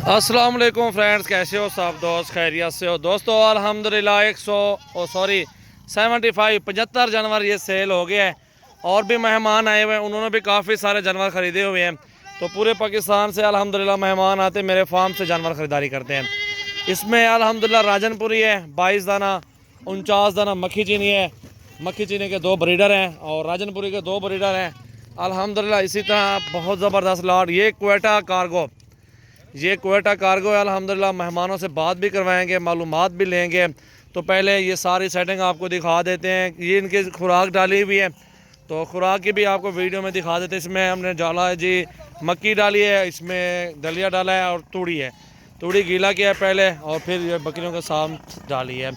अस्सलाम वालेकुम फ्रेंड्स, कैसे हो सब दोस्त? खैरियत से हो दोस्तों? अल्हम्दुलिल्लाह 75 जानवर ये सेल हो गया है। और भी मेहमान आए हुए हैं, उन्होंने भी काफ़ी सारे जानवर ख़रीदे हुए हैं। तो पूरे पाकिस्तान से अल्हम्दुलिल्लाह मेहमान आते मेरे फार्म से जानवर ख़रीदारी करते हैं। इसमें अल्हम्दुलिल्लाह राजनपुरी है 22 दाना, 49 दाना मक्खी चीनी है। मक्खी चीनी के 2 ब्रीडर हैं और राजनपुरी के 2 ब्रीडर हैं अल्हम्दुलिल्लाह। इसी तरह बहुत ज़बरदस्त लाट ये क्वेटा कार्गो, ये क्वेटा कार्गो है अल्हम्दुलिल्लाह। मेहमानों से बात भी करवाएंगे, मालूमात भी लेंगे। तो पहले ये सारी सेटिंग आपको दिखा देते हैं। ये इनकी खुराक डाली हुई है, तो खुराक की भी आपको वीडियो में दिखा देते हैं। इसमें हमने डाला है जी मक्की डाली है, इसमें दलिया डाला है और तूड़ी है। तूड़ी गीला किया है पहले और फिर ये बकरियों के साथ डाली है।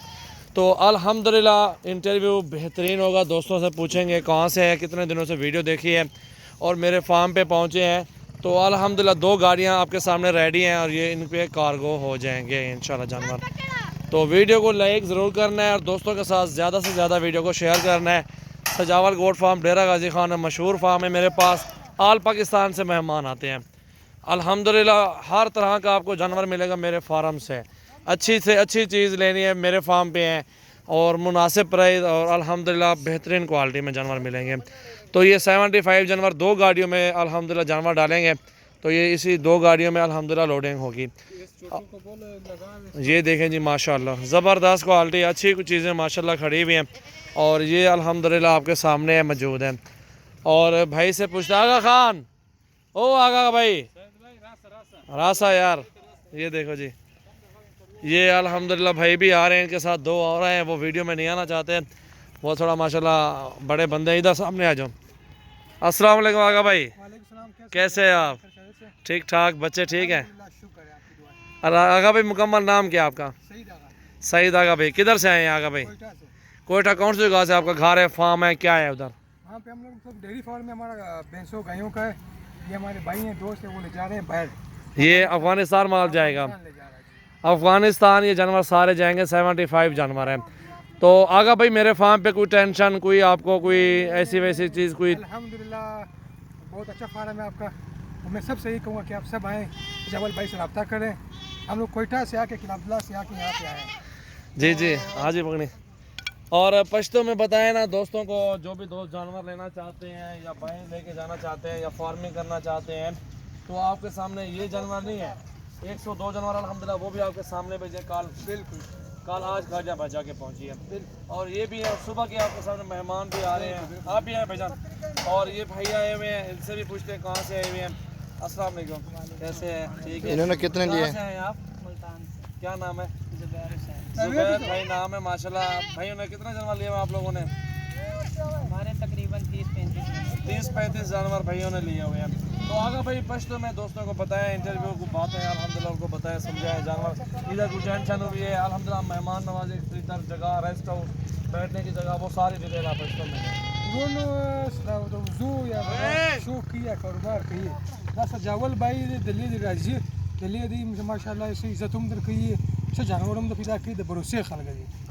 तो अल्हम्दुलिल्लाह इंटरव्यू बेहतरीन होगा। दोस्तों से पूछेंगे कहाँ से है, कितने दिनों से वीडियो देखी है और मेरे फार्म पे पहुँचे हैं। तो अल्हम्दुलिल्लाह 2 गाड़ियाँ आपके सामने रेडी हैं और ये इन पे कार्गो हो जाएंगे इंशाल्लाह जानवर। तो वीडियो को लाइक ज़रूर करना है और दोस्तों के साथ ज़्यादा से ज़्यादा वीडियो को शेयर करना है। सजावल गोट फार्म डेरा गाजी खान है, मशहूर फार्म है मेरे पास। आल पाकिस्तान से मेहमान आते हैं अल्हम्दुलिल्लाह। हर तरह का आपको जानवर मिलेगा मेरे फार्म से। अच्छी से अच्छी चीज़ लेनी है मेरे फार्म पे है और मुनासिब प्राइस और अल्हम्दुलिल्लाह बेहतरीन क्वालिटी में जानवर मिलेंगे। तो ये 75 जानवर 2 गाड़ियों में अल्हम्दुलिल्लाह जानवर डालेंगे। तो ये इसी 2 गाड़ियों में अल्हम्दुलिल्लाह लोडिंग होगी। ये देखें जी माशाल्लाह ज़बरदस्त क्वालिटी, अच्छी कुछ चीज़ें माशाल्लाह खड़ी हुई हैं और ये अल्हम्दुलिल्लाह आपके सामने मौजूद हैं। और भाई से पूछता आगा खान, ओ आगा भाई रासा यार, ये देखो जी ये अल्हम्दुलिल्लाह भाई भी आ रहे हैं, इनके साथ 2 और हैं। वो वीडियो में नहीं आना चाहते, वो थोड़ा माशाल्लाह बड़े बंदे हैं। इधर सामने आ जाओ। अस्सलाम वालेकुम आगा भाई, कैसे हैं आप? ठीक ठाक, बच्चे ठीक हैं? और आगा भाई मुकम्मल नाम क्या है आपका? सईद आगा भाई। किधर से आए हैं आगा भाई? कोयटा। कौन सी जगह से आपका घर है, फार्म है, क्या है उधर? वहाँ पे हम लोग डेयरी फार्म में हमारा भैंसों गायों का है। ये हमारे भाई हैं, दोस्त हैं, वो ले जा रहे हैं बाहर। ये अफगानिस्तान माल जाएगा? अफगानिस्तान ये जानवर सारे जाएंगे। 75 जानवर हैं। तो आगा भाई मेरे फार्म पे कोई टेंशन, कोई आपको कोई ऐसी वैसी चीज़ कोई? अल्हम्दुलिल्लाह बहुत अच्छा फार्म है आपका। और मैं सबसे यही कहूँगा कि आप सब आएँ, जबल भाई से रब्ता करें। हम लोग कोयटा से आके किलाबला से आके यहाँ पे आए हैं। जी जी हाँ जी पकड़ी। और पश्तो में बताएं ना दोस्तों को, जो भी दोस्त जानवर लेना चाहते हैं या भैंस लेके जाना चाहते हैं या फार्मिंग करना चाहते हैं, तो आपके सामने ये जानवर नहीं है 102 जानवर अल्हम्दुलिल्लाह वो भी आपके सामने भेजे। कल बिल्कुल कल आज गाजा बजा के पहुंची है। और ये भी है सुबह के आपके सामने मेहमान भी आ रहे हैं, आप भी हैं भाईजान। और ये भैया आए हुए हैं, इनसे भी पूछते हैं कहाँ से आए हुए हैं। अस्सलाम वालेकुम, कैसे हैं? ठीक है। इन्होंने कितने लिए? कहाँ से हैं आप? मुल्तान से। क्या नाम है? जुबैर भाई नाम है माशाल्लाह। भाइयों ने कितना जानवर लिया आप लोगों ने? हमारे तकरीबन 30-35 जानवर भाइयों ने लिए हुए हैं। तो आगे भाई पश्तो में दोस्तों को बताया, इंटरव्यू को बातें अल्हम्दुलिल्लाह उनको बताया समझाया। जानवर इधर कुछ टेंशन हुई है अल्हम्दुलिल्लाह, मेहमान नवाजी इधर जगह, रेस्ट हाउस, बैठने की जगह, वो सारी डिटेल आप पश्तो में कारोबार कहिए बस जावल भाई दिल्ली राजी दिल्ली दी माशाल्लाह ऐसे इज्जत उम्र कहिए से जानवर हम फिदा की दे भरोसे खलग दी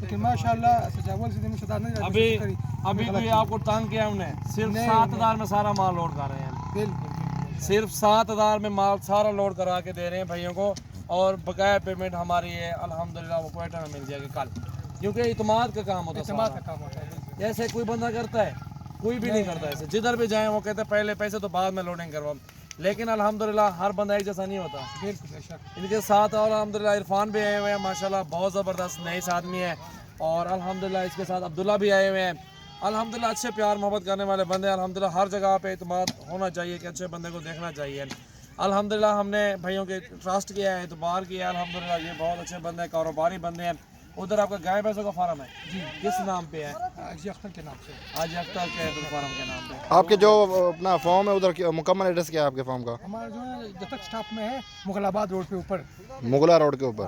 लेकिन माशाल्लाह सजावल से दिन सदा नहीं अभी भी आपको तंग किया हमने। सिर्फ 7000 में सारा माल लोड कर रहे हैं। बिल्कुल सिर्फ 7000 में माल सारा लोड करा के दे रहे हैं भाइयों को। और बकाया पेमेंट हमारी है अल्हम्दुलिल्लाह, वो क्वेटा में मिल जाएगी कल, क्योंकि इतमाद का काम होता है। इस्तेमाल का काम होता है। ऐसे कोई बंदा करता है? कोई भी नहीं करता ऐसे। जिधर भी जाए वो कहते हैं पहले पैसे तो बाद में लोडिंग करवाओ। लेकिन अल्हम्दुलिल्लाह हर बंदा एक जैसा नहीं होता। इनके साथ और अल्हम्दुलिल्लाह इरफान भी आए हुए हैं माशाल्लाह, बहुत ज़बरदस्त नईस आदमी है। और अल्हम्दुलिल्लाह इसके साथ अब्दुल्ला भी आए हुए हैं। अल्हम्दुलिल्लाह अच्छे प्यार मोहब्बत करने वाले बंदे। अल्हम्दुलिल्लाह हर जगह पे इत्मीनान होना चाहिए कि अच्छे बंदे को देखना चाहिए। अल्हम्दुलिल्लाह हमने भाइयों के ट्रस्ट किया है, एतबार किया है। अल्हम्दुलिल्लाह ये बहुत अच्छे बंदे हैं, कारोबारी बंदे हैं। उधर आपका गाय भैंसों का फार्म है जी, किस नाम पे है? हाजी अख्तर के नाम से। हाजी अख्तर के फार्म के नाम पे। आपके जो अपना फॉर्म है उधर मुकम्मल एड्रेस क्या है आपके फॉर्म का? हमारा जो है जब तक स्टाफ में है मुगलाबाद रोड पे ऊपर, मुगला रोड के ऊपर।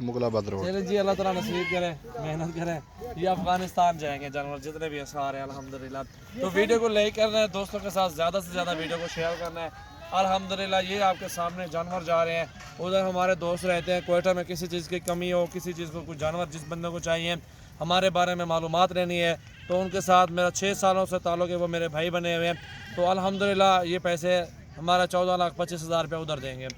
मुगलाबाद रोड। चलिए जी अल्लाह ताला नसीब करे, मेहनत करें। ये अफगानिस्तान जाएंगे जानवर जितने भी सारे अल्हम्दुलिल्लाह। तो वीडियो को लाइक करना है, दोस्तों के साथ ज़्यादा से ज़्यादा वीडियो को शेयर करना है। अल्हम्दुलिल्लाह ये आपके सामने जानवर जा रहे हैं। उधर हमारे दोस्त रहते हैं कोयटा में, किसी चीज़ की कमी हो, किसी चीज़ को कुछ जानवर जिस बंदे को चाहिए हमारे बारे में मालूमात लेनी है, तो उनके साथ मेरा 6 सालों से ताल्लुक़ है, वो मेरे भाई बने हुए हैं। तो अल्हम्दुलिल्लाह ये पैसे हमारा 14,25,000 रुपया उधर देंगे।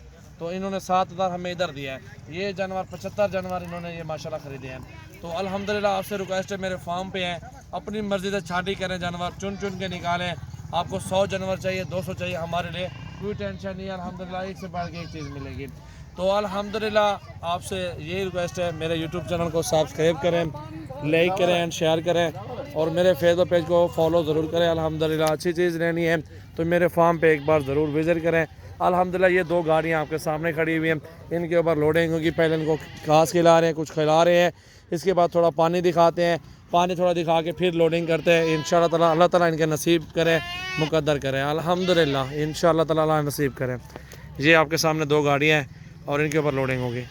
तो इन्होंने 7,000 हमें इधर दिया है। ये जानवर 75 जानवर इन्होंने ये माशाल्लाह ख़रीदे हैं। तो अल्हम्दुलिल्लाह आपसे रिक्वेस्ट है, मेरे फार्म पे हैं, अपनी मर्ज़ी से छांटी करें, जानवर चुन चुन के निकालें। आपको 100 जानवर चाहिए, 200 चाहिए, हमारे लिए कोई टेंशन नहीं है। अल्हम्दुलिल्लाह एक से बढ़ के एक चीज़ मिलेगी। तो अल्हम्दुलिल्लाह आपसे यही रिक्वेस्ट है, मेरे यूट्यूब चैनल को सब्सक्राइब करें, लाइक करें एंड शेयर करें और मेरे फेसबुक पेज को फॉलो ज़रूर करें। अल्हम्दुलिल्लाह अच्छी चीज़ लेनी है तो मेरे फार्म पे एक बार ज़रूर विज़िट करें। अल्हम्दुलिल्लाह ये 2 गाड़ियाँ आपके सामने खड़ी हुई हैं, इनके ऊपर लोडिंग होगी। पहले इनको घास खिला रहे हैं, कुछ खिला रहे हैं, इसके बाद थोड़ा पानी दिखाते हैं, पानी थोड़ा दिखा के फिर लोडिंग करते हैं। इंशाअल्लाह ताला अल्लाह ताला इनके नसीब करें, मुकद्दर करें। अल्हम्दुलिल्लाह इंशाअल्लाह ताला अल्लाह नसीब करें। ये आपके सामने 2 गाड़ियाँ हैं और इनके ऊपर लोडिंग होगी।